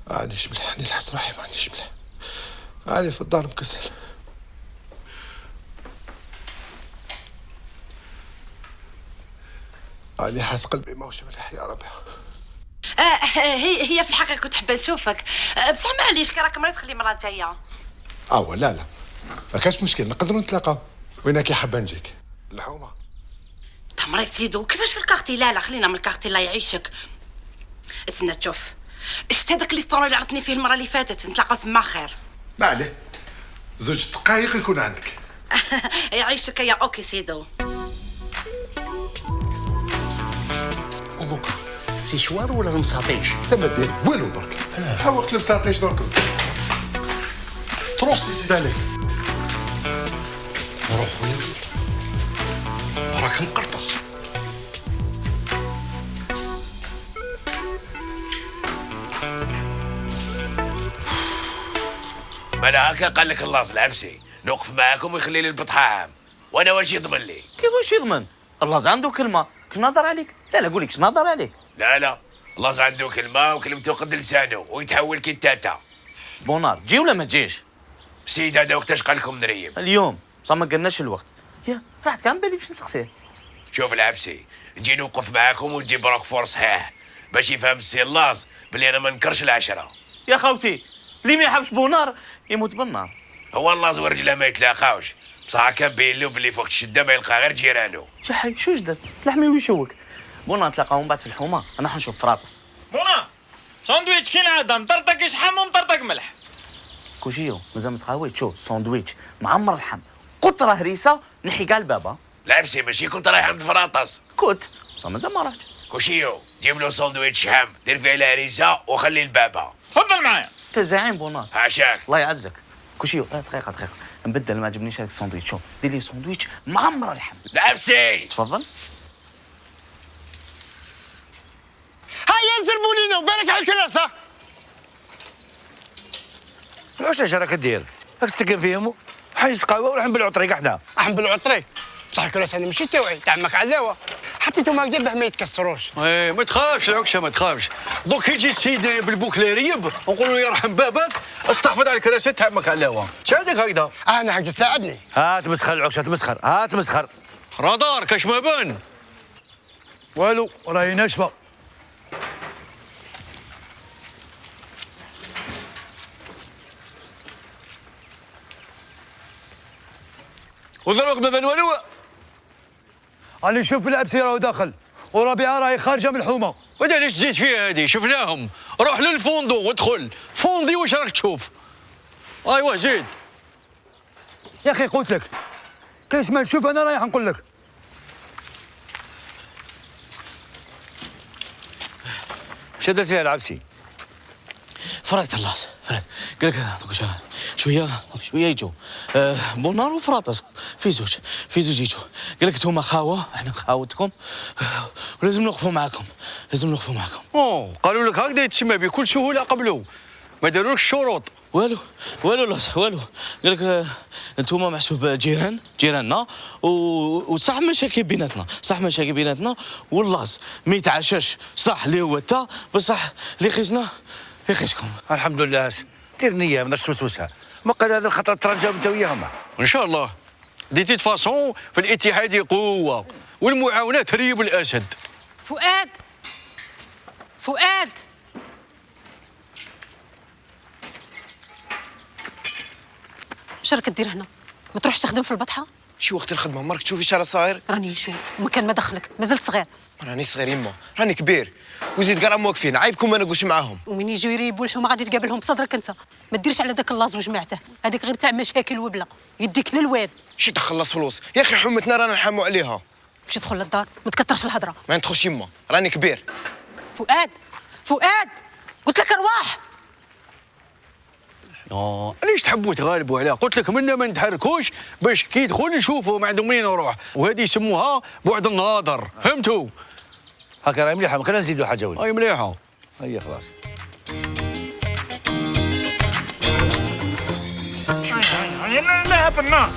مانيش مليح، راني نحس روحي مانيش مليح. راني في الدار مكسل. راني حاس قلبي ماهوش مليح يا ربي. هي في الحقيقة كنت حابة نشوفك، بصح معليش كي راك مريض خلي مرة جاية. لا ما كاش مشكل، نقدروا نتلاقاو. وينك حابة نجيك؟ الحومة. انت مريض سيدو كيفاش في الكارتي؟ لا خلينا من الكارتي الله يعيشك. استنى تشوف، شت هذاك ليستورون اللي عرضتني فيه المرة اللي فاتت، نتلاقاو تما خير. ما عليه، 2 دقايق يكون عندك. يعيشك يا اوكي سيدو. ودوك السيشوار ولا المساطيش؟ تما دير والو درك. ها وقت المساطيش درك. تروسي زيد عليك. روح وين؟ راك مقرطس. انا هكا قال لك الله العبسي نوقف معاكم ويخلي لي البطحام، وانا واش يضمن لي؟ كيف واش يضمن؟ الله عنده كلمه، كش نهضر عليك؟ لا قول لك نهضر عليك. لا الله عنده كلمه وكلمته قد لسانه ويتحول كي التاتا. بونار تجي ولا ما تجيش؟ سيد هذا وقتاش قال لكم نريب؟ اليوم بصح ما قلناش الوقت. يا راحت كان بالي باش نسقسيه. شوف العبسي، نجي نوقف معاكم ونجيب روكفور صحيح باش يفهم السي اللاز بلي انا ما نكرش العشره. يا خوتي اللي ما يحبش بونار يموت بالنار. هو اللاز ورجله ما يتلاقاوش، بصح كان باين له بلي فوق الشده ما يلقى غير جيرانو. يا حي شو جدر؟ لحمي ويشوك. بونار نتلاقاو من بعد في الحومه، انا حنشوف فراطس. بونار ساندويتش كي العاده مطرطق شحم ومطرطق ملح. كوشيو مازال مسخاوي تشوف ساندويتش معمر اللحم، قطره هريسه نحي كاع البابا. العبسي ماشي كنت رايح عند فراطس؟ كنت بصح مازال ما رحت. كوشيو جيب له ساندويتش شحم، دير فيه الهريسه وخلي البابا. تفضل معايا. انت زعيم بونار. عاشاك. الله يعزك. كوشيو دقيقه نبدل، ما عجبنيش هذاك الساندويتش. شوف دير لي ساندويتش معمر اللحم. العبسي تفضل. هيا زربونينا وبارك على الكراسه. واش راك دير؟ راك تسكن فيهم؟ حيس قهوه ولحم بالعطري حنا. لحم بالعطري بصح الكراسه هذه ماشي تاوعي، تاع عمك علاوه، حطيتهم هكذا باه ما يتكسروش. ايه ما تخافش العكشه ما تخافش. دوك كيجي السيد بالبوكليريب ونقولوا له يرحم بابك استحفظ على الكراسه تاع عمك علاوه. شادك هكذا؟ انا هكذا ساعدني. ها تمسخر العكشه تمسخر، ها تمسخر. رادار كاش ما بان والو راهي ناشفه. ودروك ما بان والو. راني نشوف العبسي راهو داخل وربيعه راهي خارجه من الحومه. وانت علاش تزيد فيها هذه؟ شفناهم. روح للفوندو وادخل فوندي واش راك تشوف. ايوا زيد. يا اخي قلت لك كاش ما نشوف انا رايح نقول لك. شدت فيها العبسي. فرقت اللاص فرقت. قال لك شويه يجوا بونار وفراطس في زوج يجوا. قال لك انتوما خاوه احنا خاوتكم ولازم نوقفوا معاكم. قالوا لك هكذا يتسمى بكل سهوله قبلوا، ما دارولكش الشروط. والو لاص والو. قال لك انتوما محسوب جيراننا وصح مشاكل بيناتنا واللاص ما يتعاشاش صح اللي هو تا بصح اللي خيزنا يخيزكم. الحمد لله. دير نيه ما توسوسها، ما قال هذا الخطره ترجعوا انت وياهم. ان شاء الله ديتي فاسون في الاتحاد قوه والمعاونه تريب الاسد. فؤاد اش راك دير هنا؟ ما تروحش تخدم في البطحه؟ شي وقت الخدمه مارك تشوفي شارع صغير؟ راني نشوف ومكان ما دخلك مازلت صغير. راني صغير يما، راني كبير وزيد كاع راهم واقفين، عيبكم ما نقولش معاهم. ومن يجيو يريبوا الحومه غادي تقابلهم بصدرك انت. ما ديرش على داك اللاز وجماعته، هذيك غير تاع مشاكل وبلا، يديك للواد. شي تخلص فلوس يا اخي، حومتنا رانا نحاموا عليها. مشي دخل للدار ما تكثرش الهضره. ما ندخلش يما، راني كبير. فؤاد قلت لك ارواح. علاش تحبوا تغالبوا عليها؟ قلت لك منا ما نتحركوش باش كي يدخل نشوفوا ما عندهم منين نروح، وهذه يسموها بعد النظر. فهمتوا؟ هكا راهي مليحه، ما كان نزيدوا حاجه ولا؟ هاي مليحه هي خلاص. لا بالنار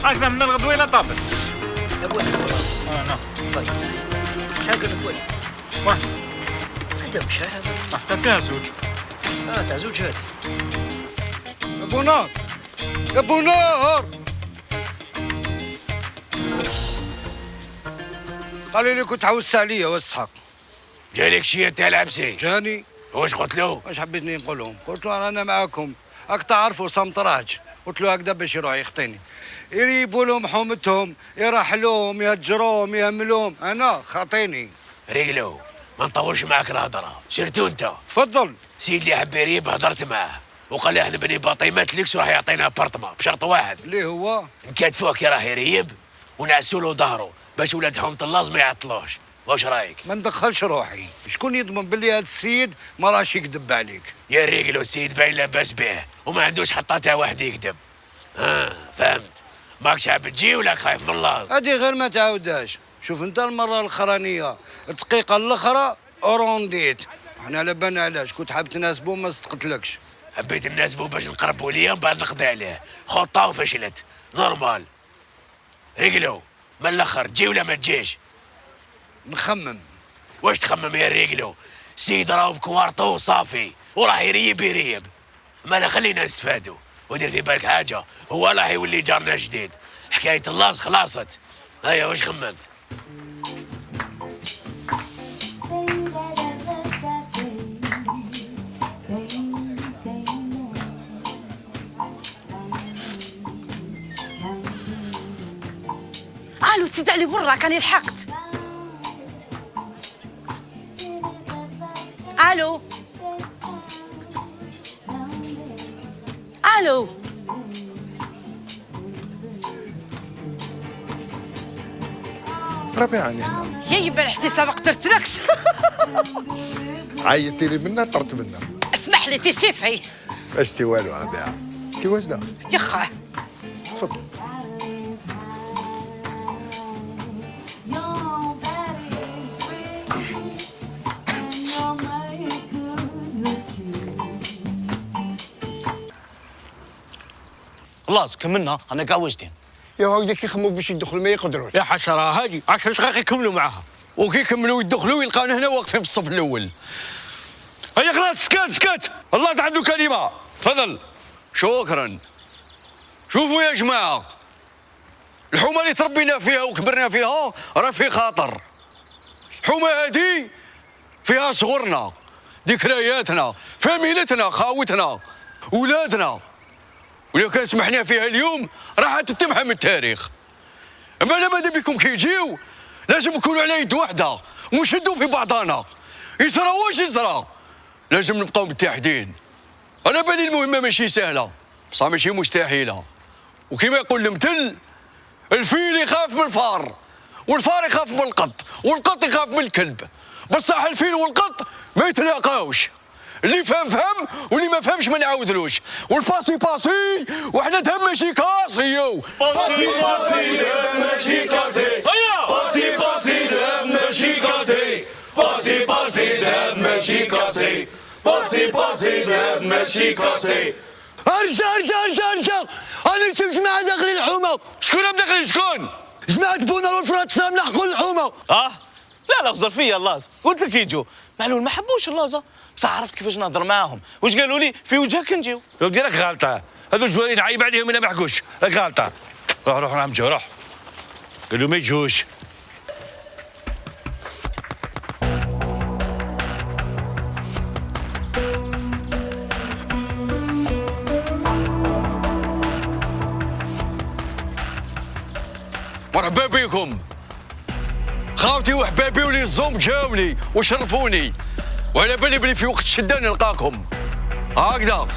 اكثر من الغدويله طابت. وحده مش هذا حتى فيها زوج. تاع زوج هذا. ابو نار يا ابو نار، قال لي كنت عاوزت عليا واسحق. جايلك شي تاع العبسي؟ جاني. واش قلت له؟ واش حبيتني نقول لهم؟ قلت له رانا معاكم، راك تعرفوا صمتراج. قلت له هكذا باش يروح يخطيني، يجيبوا لهم حومتهم، يرحلوهم، يهجروهم، يهملوهم، انا خاطيني. رجلو ما نطولش معاك الهضره، سيرتو انت. تفضل. سيد اللي حب يريب هضرت معاه وقال له احنا بني باطيمات ليكس راح يعطينا ابارتما بشرط واحد. اللي هو نكاتفوه كي راه يريب ونعسوا له ظهره باش ولاد حومه اللاز ما يعطلوش. واش رايك؟ ما ندخلش روحي، شكون يضمن باللي هذا السيد ما راهش يكذب عليك؟ يا رجلو السيد باين لاباس به وما عندوش حتى تاع واحد يكذب. فهمت. ماكش حاب تجي ولا خايف من اللاز؟ هذه غير ما تعاودهاش. شوف انت المره الاخرانيه الدقيقه الاخرى رونديت، احنا على بالنا علاش كنت حاب تناسبو ما صدقتلكش. حبيت نناسبو باش نقربوا ليا من بعد نقضي عليه، خطه وفشلت، نورمال. رجلو من الاخر تجي ولا ما تجيش؟ نخمم. واش تخمم يا رجلو؟ السيد راهو بكوارطو وصافي وراه يريب. مالا خلينا نستفادوا ودير في بالك حاجه، هو راه يولي جارنا جديد. حكايه اللاز خلاصت. هيا واش خممت؟ الو سيدي علي برا كاني لحقت. الو الو ربيعة هنا يا يبا الحسي سبق ترتلكش. عيطتي لي منها طرت منها. اسمح لي تشفي. اش تي والو ربيعة كي واجدة؟ يخا تفضل. خلاص كملنا، انا كاع واجدين. يا هكذاك يخموا باش يدخلوا ما يقدروش. يا حشره هادي 10 دقائق يكملوا معاها، وكي يكملوا يدخلوا يلقاونا هنا واقفين في الصف الاول. هيا خلاص سكت الله عنده كلمه. تفضل. شكرا. شوفوا يا جماعه، الحومه اللي تربينا فيها وكبرنا فيها راه في خاطر. الحومه هذه فيها صغرنا، ذكرياتنا، فاميلتنا، خاوتنا، ولادنا، ولو كان سمحنا فيها اليوم راح تتمحى من التاريخ. اما انا ماذا بكم كي يجيو لازم نكونوا على يد واحده ونشدوا في بعضنا. يصرى واش يصرى لازم نبقاو متحدين. انا بالي المهمه ماشي سهله بصح ماشي مستحيله. وكما يقول المثل، الفيل يخاف من الفار، والفار يخاف من القط، والقط يخاف من الكلب. بصح الفيل والقط ما يتلاقاوش. اللي فهم واللي ما فهمش ما نعاودلوش. والباسي باسي وحنا دهم ماشي كاسيو. باسي دهم ماشي كاسي. هيا باسي دهم ماشي كاسي. باسي دهم ماشي كاسي. باسي دهم ماشي كاسي. ارجع انا نشوف جماعه داخل الحومه. شكون داخل شكون؟ جماعه بونا والفرات سام لحقوا الحومه. لا غزر فيا اللاز، قلت لك يجوا معلول ما حبوش اللازه، بصح عرفت كيفاش نهضر معاهم. واش قالوا لي؟ في وجهك نجيو. يا ودي راك غالطه، هذو الجوارين عيب عليهم الا ما حكوش، راك غالطه. روح نعم جو روح. قالوا ما يجوش. مرحبا بكم خاوتي وحبابي ولي الزوم جاوني وشرفوني، وعلى بالي بلي في وقت الشده نلقاكم هكذا،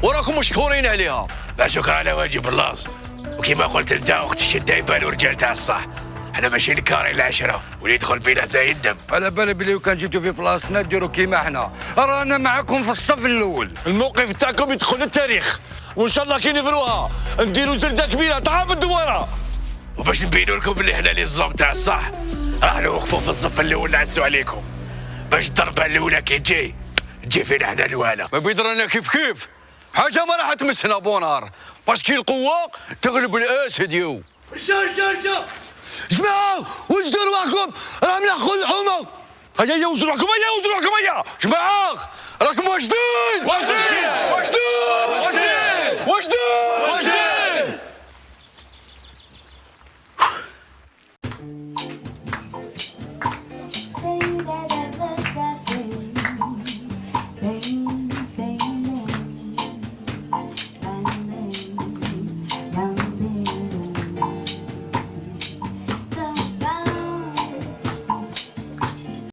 وراكم مشكورين عليها. لا شكر على واجب اللاز. وكما قلت انت وقت الشده يبانوا رجال تاع الصح. احنا ماشي نكاري العشره واللي يدخل بيناتنا يندم. على بالي بلي كان جيتوا في بلاصتنا ديروا كيما احنا، رانا معاكم في الصف الاول. الموقف تاعكم يدخل للتاريخ، وان شاء الله كي نفروها نديروا زرده كبيره تعب الدواره. وباش نبينوا لكم بلي احنا اللي الزوم تاع الصح، راح نوقفوا في الصف الاول نعسوا عليكم باش الضربه الاولى كي تجي فينا احنا الوالا. ما بيدرانا كيف حاجه ما راح تمسنا بونار، باسكو القوه تغلب الاسد. يو رجع جماعه واش ديروا معكم؟ راهم لحقوا الحومه. هيا وزنوا روحكم، هيا وزنوا روحكم، هيا جماعه راكم واجدين واجدين واجدين واجدين واجدين